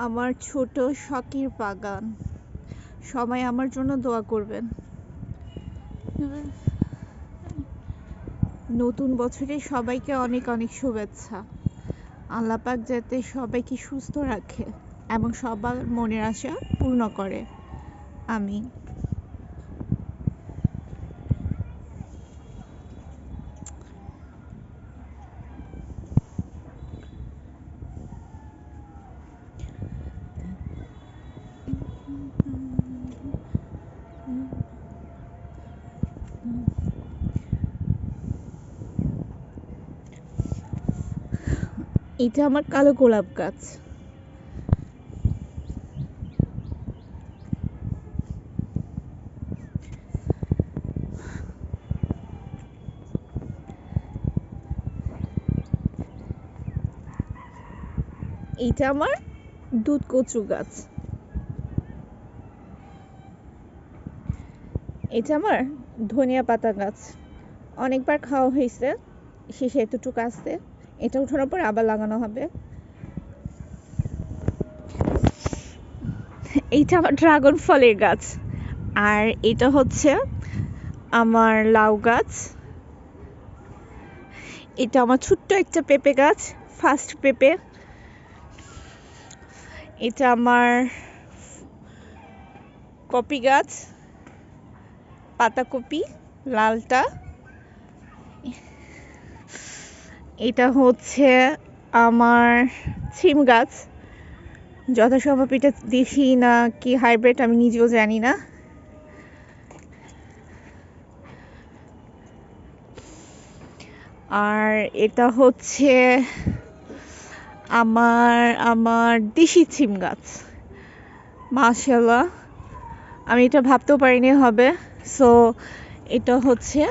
আমার ছোট শখের বাগান, সবাই আমার জন্য দোয়া করবেন। নতুন বছরে সবাইকে অনেক অনেক শুভেচ্ছা। আল্লাহ পাক যাতে সবাইকে সুস্থ রাখে এবং সবার মনের আশা পূর্ণ করে, আমিন। এটা আমার কালো গোলাপ গাছ। এটা আমার দুধ কচু গাছ। এটা আমার ধনিয়া পাতা গাছ। অনেকবার খাওয়া হয়েছে, শেষে এতটুকু আছে, এটা উঠানোর পর আবার লাগানো হবে। এইটা আমার ড্রাগন ফলের গাছ। আর এটা হচ্ছে আমার লাউ গাছ। এটা আমার ছোট্ট একটা পেঁপে গাছ, ফার্স্ট পেঁপে। এটা আমার কপি গাছ, পাতাকপি লালটা। এটা হচ্ছে আমার সিম গাছ। যথাসম্ভব এটা দেশি না কি হাইব্রিড আমি নিজেও জানি না। আর এটা হচ্ছে আমার আমার দেশি সিম গাছ। মাশাআল্লাহ, আমি এটা ভাবতেও পারিনি হবে। সো এটা হচ্ছে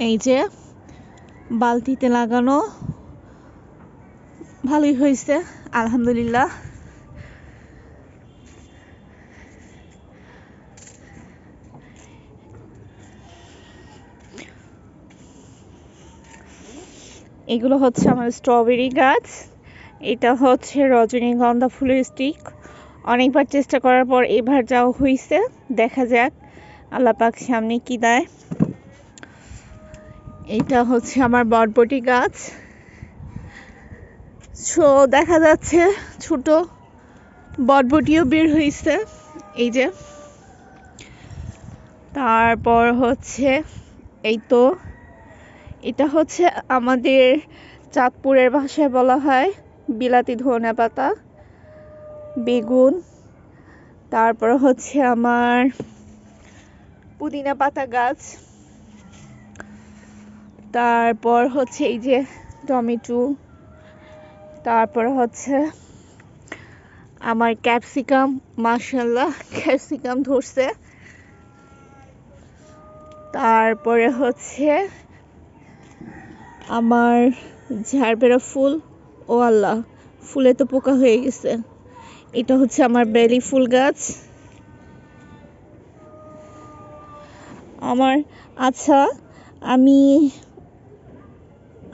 এই যে বালতিতে লাগানো, ভালোই হয়েছে আলহামদুলিল্লাহ। এগুলো হচ্ছে আমার স্ট্রবেরি গাছ। এটা হচ্ছে রজনীগন্ধা ফুলের স্টিক। অনেকবার চেষ্টা করার পর এবার যাওয়া হয়েছে, দেখা যাক আল্লাহ পাক সামনে কি দেয়। এটা হচ্ছে আমার বরবটি গাছ। সো দেখা যাচ্ছে ছোট বরবটিও বের হয়েছে, এই যে। তারপর হচ্ছে এই তো, এটা হচ্ছে আমাদের চাঁদপুরের ভাষায় বলা হয় বিলাতি ধনে পাতা, বেগুন। তারপর হচ্ছে আমার পুদিনা পাতা গাছ। তারপর হচ্ছে এই যে টমেটো। তারপর হচ্ছে আমার ক্যাপসিকাম, মাশাআল্লাহ ক্যাপসিকাম ধরছে। তারপরে হচ্ছে আমার ঝাড়বেরা ফুল, ও আল্লাহ ফুলে তো পোকা হয়ে গেছে। এটা হচ্ছে আমার বেলি ফুল গাছ। আচ্ছা, আমি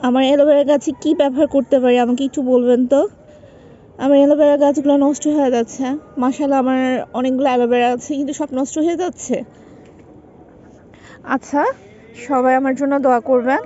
আমার অ্যালোভেরা গাছে কি ব্যবহার করতে পারি আমাকে একটু বলবেন তো? আমার অ্যালোভেরা গাছগুলো নষ্ট হয়ে যাচ্ছে। মাশাআল্লাহ আমার অনেকগুলো অ্যালোভেরা আছে, কিন্তু সব নষ্ট হয়ে যাচ্ছে। আচ্ছা, সবাই আমার জন্য দোয়া করবেন।